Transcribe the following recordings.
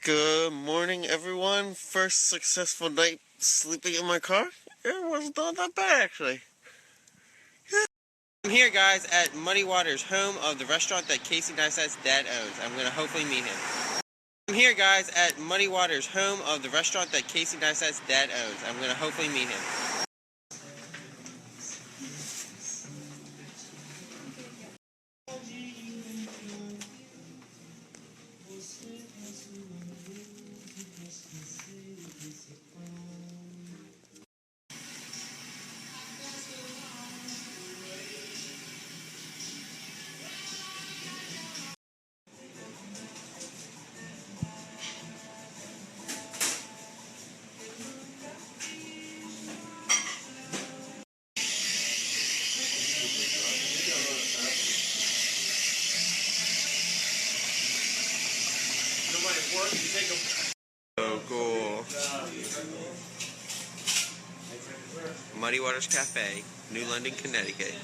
Good morning, everyone. First successful night sleeping in my car. It wasn't all that bad, actually. I'm here, guys, at Muddy Waters, home of the restaurant that Casey Neistat's dad owns. I'm going to hopefully meet him. I'm here, guys, at Muddy Waters, home of the restaurant that Casey Neistat's dad owns. I'm going to hopefully meet him. So cool. Muddy Waters Cafe, New London, Connecticut.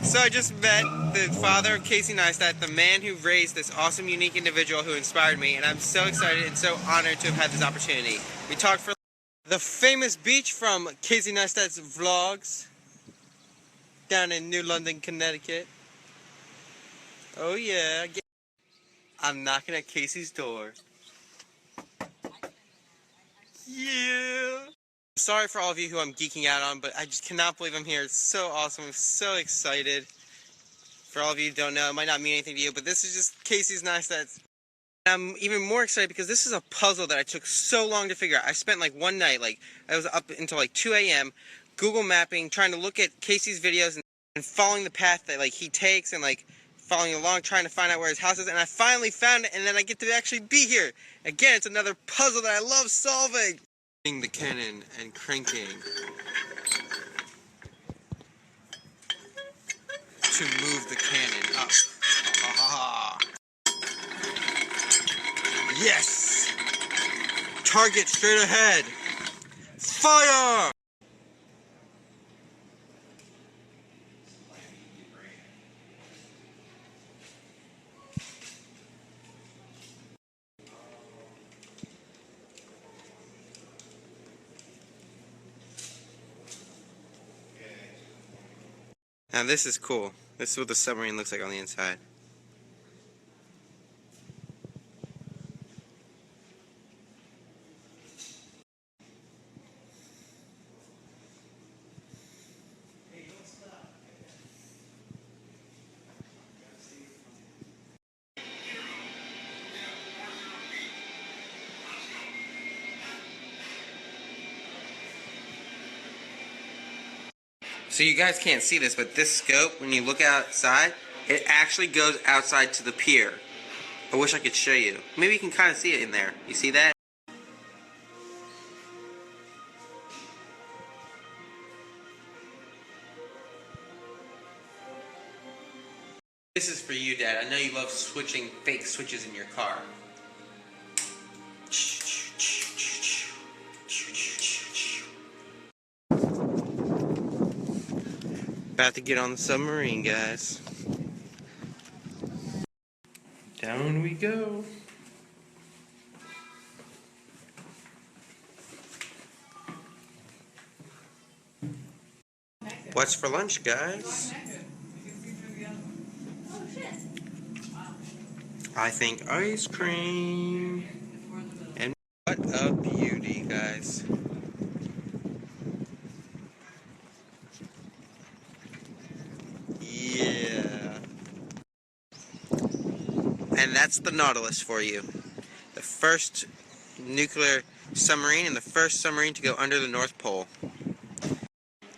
So I just met the father of Casey Neistat, the man who raised this awesome, unique individual who inspired me, and I'm so excited and so honored to have had this opportunity. We talked for the famous beach from Casey Neistat's vlogs down in New London, Connecticut. Oh yeah. I'm knocking at Casey's door. Yeah. Sorry for all of you who I'm geeking out on, but I just cannot believe I'm here. It's so awesome. I'm so excited. For all of you who don't know, it might not mean anything to you, but this is just Casey's Neistat's. I'm even more excited because this is a puzzle that I took so long to figure out. I spent like one night, I was up until like 2 a.m. Google mapping, trying to look at Casey's videos and following the path that he takes and following along, trying to find out where his house is. And I finally found it, and then I get to actually be here. Again, it's another puzzle that I love solving. The cannon and cranking to move the cannon up. Yes! Target straight ahead. Fire! Now this is cool. This is what the submarine looks like on the inside. So you guys can't see this, but this scope, when you look outside, it actually goes outside to the pier. I wish I could show you. Maybe you can kind of see it in there. You see that? This is for you, Dad. I know you love switching fake switches in your car. About to get on the submarine, guys. Down we go. What's for lunch, guys? I think ice cream. And what a beauty, guys. Yeah. And that's the Nautilus for you. The first nuclear submarine and the first submarine to go under the North Pole.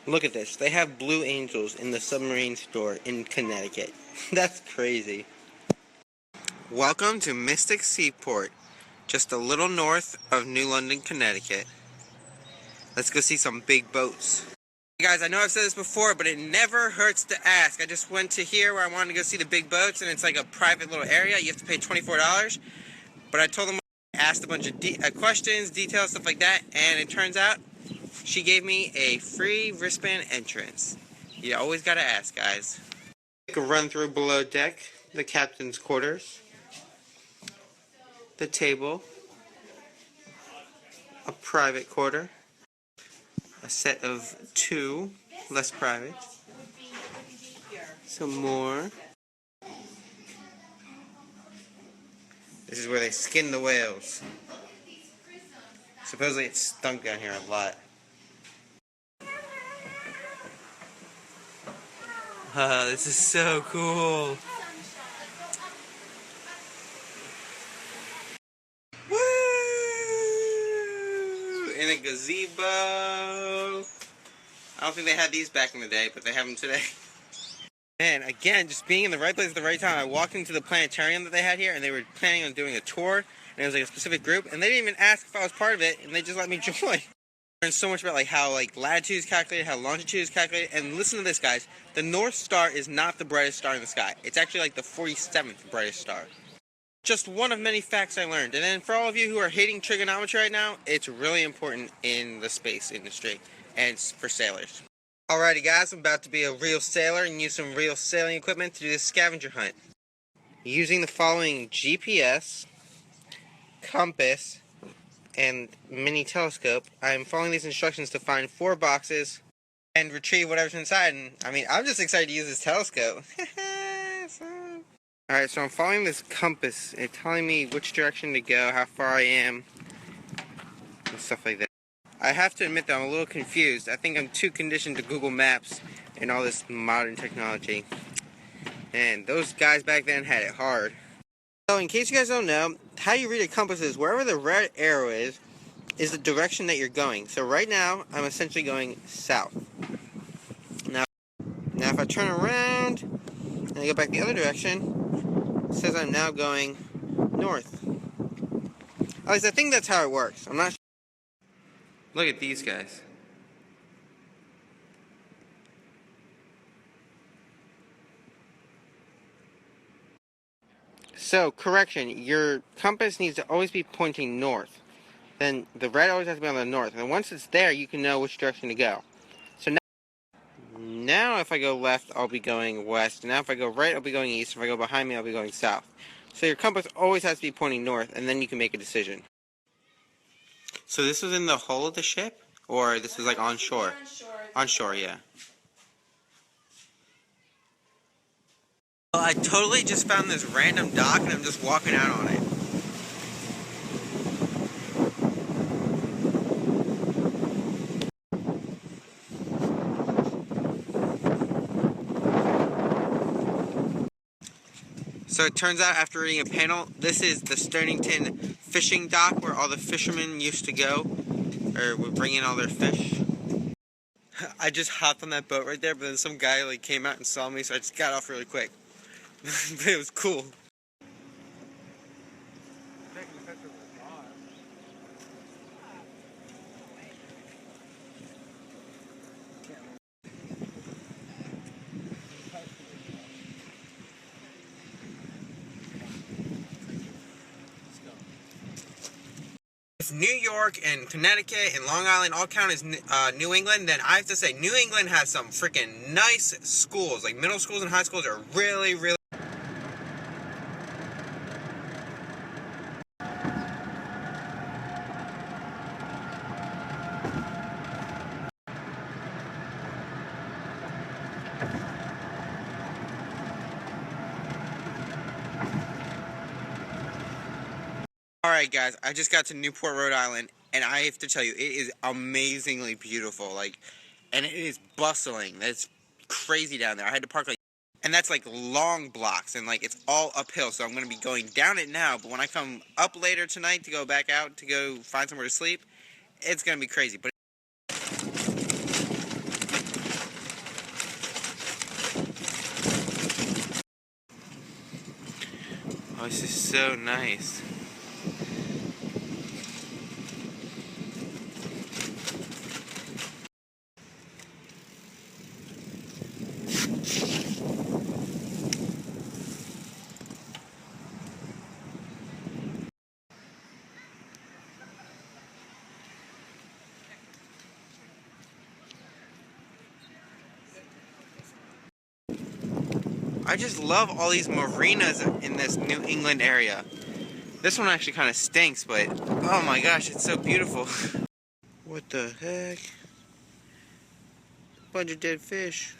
Look at this. They have Blue Angels in the submarine store in Connecticut. That's crazy. Welcome to Mystic Seaport, just a little north of New London, Connecticut. Let's go see some big boats. Hey guys, I know I've said this before, but it never hurts to ask. I just went to here where I wanted to go see the big boats, and it's like a private little area. You have to pay $24. But I told them, I asked a bunch of questions, details, stuff like that, and it turns out she gave me a free wristband entrance. You always gotta ask, guys. Take a run through below deck, the captain's quarters, the table, a private quarter, a set of 2, less private, some more. This is where they skin the whales. Supposedly it stunk down here a lot. This is so cool. Woo! In a gazebo. I don't think they had these back in the day, but they have them today. Man, again, just being in the right place at the right time. I walked into the planetarium that they had here, and they were planning on doing a tour, and it was like a specific group, and they didn't even ask if I was part of it, and they just let me join. I learned so much about like how latitude is calculated, how longitude is calculated, and listen to this, guys. The North Star is not the brightest star in the sky. It's actually like the 47th brightest star. Just one of many facts I learned. And then for all of you who are hating trigonometry right now, it's really important in the space industry, and it's for sailors. Alrighty guys, I'm about to be a real sailor and use some real sailing equipment to do this scavenger hunt. Using the following GPS, compass, and mini telescope, I'm following these instructions to find 4 boxes and retrieve whatever's inside. And I mean, I'm just excited to use this telescope. Alright, so I'm following this compass. It's telling me which direction to go, how far I am, and stuff like that. I have to admit that I'm a little confused. I think I'm too conditioned to Google Maps and all this modern technology. And those guys back then had it hard. So in case you guys don't know, how you read a compass is wherever the red arrow is the direction that you're going. So right now, I'm essentially going south. Now if I turn around and I go back the other direction, it says I'm now going north. At least I think that's how it works. I'm not sure. Look at these guys. So, correction, your compass needs to always be pointing north. Then the red always has to be on the north. And once it's there, you can know which direction to go. So now if I go left, I'll be going west. Now if I go right, I'll be going east. If I go behind me, I'll be going south. So your compass always has to be pointing north, and then you can make a decision. So this was in the hull of the ship? Or this was like on shore? On shore, yeah. Well, I totally just found this random dock and I'm just walking out on it. So it turns out after reading a panel, this is the Stonington fishing dock where all the fishermen used to go, or would bring in all their fish. I just hopped on that boat right there, but then some guy like came out and saw me, so I just got off really quick. But it was cool. If New York and Connecticut and Long Island all count as New England, then I have to say New England has some freaking nice schools. Like middle schools and high schools are really, really... Alright guys, I just got to Newport, Rhode Island, and I have to tell you, it is amazingly beautiful, and it is bustling. It's crazy down there. I had to park And that's like long blocks, and like it's all uphill, so I'm going to be going down it now, but when I come up later tonight to go back out to go find somewhere to sleep, it's going to be crazy. But oh, this is so nice. I just love all these marinas in this New England area. This one actually kind of stinks, but oh my gosh, it's so beautiful. What the heck? Bunch of dead fish.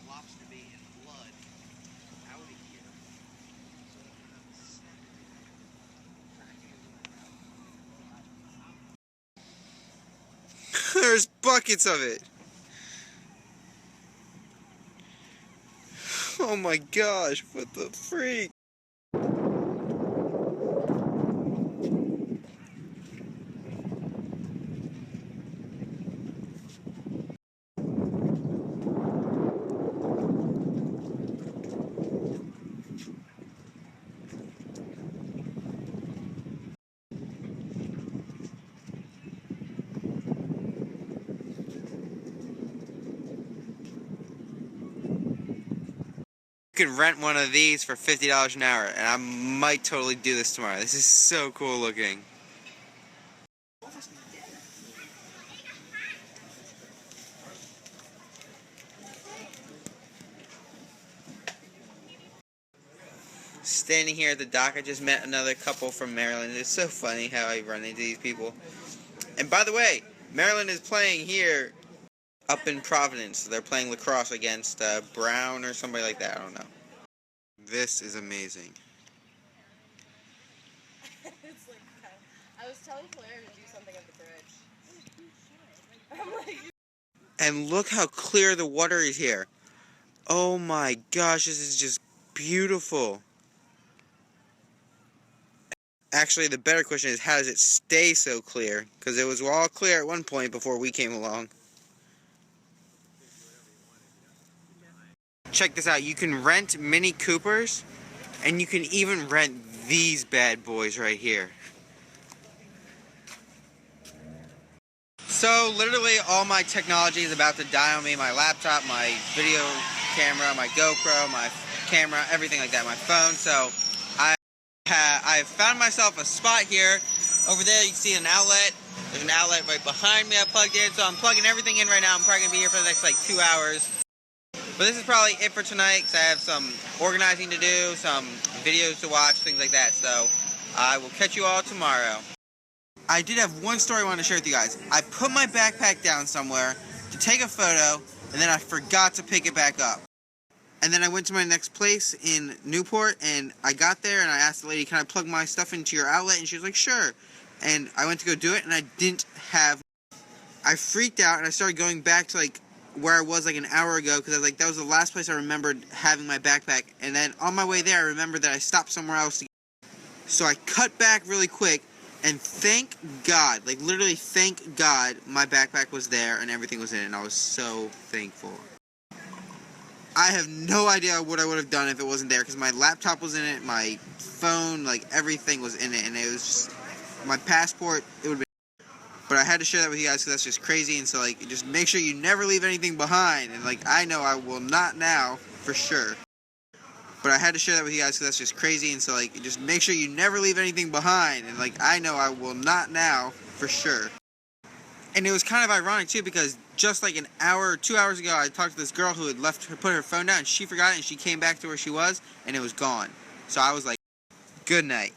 Lobster bait and blood out of here. There's buckets of it. Oh my gosh, what the freak? You can rent one of these for $50 an hour, and I might totally do this tomorrow. This is so cool looking. Standing here at the dock, I just met another couple from Maryland. It's so funny how I run into these people. And by the way, Maryland is playing here up in Providence. They're playing lacrosse against Brown or somebody like that. I don't know. This is amazing. It's like, I was telling Claire to do something at the bridge. I'm like, and look how clear the water is here. Oh my gosh, this is just beautiful. Actually, the better question is, how does it stay so clear? Because it was all clear at one point before we came along. Check this out. You can rent Mini Coopers, and you can even rent these bad boys right here. So, literally, all my technology is about to die on me. My laptop, my video camera, my GoPro, my camera, everything like that, my phone. So, I found myself a spot here. Over there, you can see an outlet. There's an outlet right behind me I plugged in. So, I'm plugging everything in right now. I'm probably going to be here for the next, like, 2 hours. But this is probably it for tonight, because I have some organizing to do, some videos to watch, things like that. So, I will catch you all tomorrow. I did have one story I wanted to share with you guys. I put my backpack down somewhere to take a photo, and then I forgot to pick it back up. And then I went to my next place in Newport, and I got there, and I asked the lady, can I plug my stuff into your outlet? And she was like, sure. And I went to go do it, and I didn't have... I freaked out, and I started going back to, like, where I was, like, an hour ago, because I was like, that was the last place I remembered having my backpack. And then on my way there, I remembered that I stopped somewhere else. So I cut back really quick, and thank God, like, literally thank God, my backpack was there, and everything was in it, and I was so thankful. I have no idea what I would have done if it wasn't there, because my laptop was in it, my phone, like, everything was in it, and it was just, my passport, it would have been, but I had to share that with you guys, because that's just crazy, and so, like, just make sure you never leave anything behind, and, like, I know I will not now, for sure, but I had to share that with you guys, because that's just crazy, and so, like, just make sure you never leave anything behind, and, like, I know I will not now, for sure. And it was kind of ironic, too, because just like an hour or 2 hours ago, I talked to this girl who had put her phone down, and she forgot it, and she came back to where she was, and it was gone. So I was like, good night.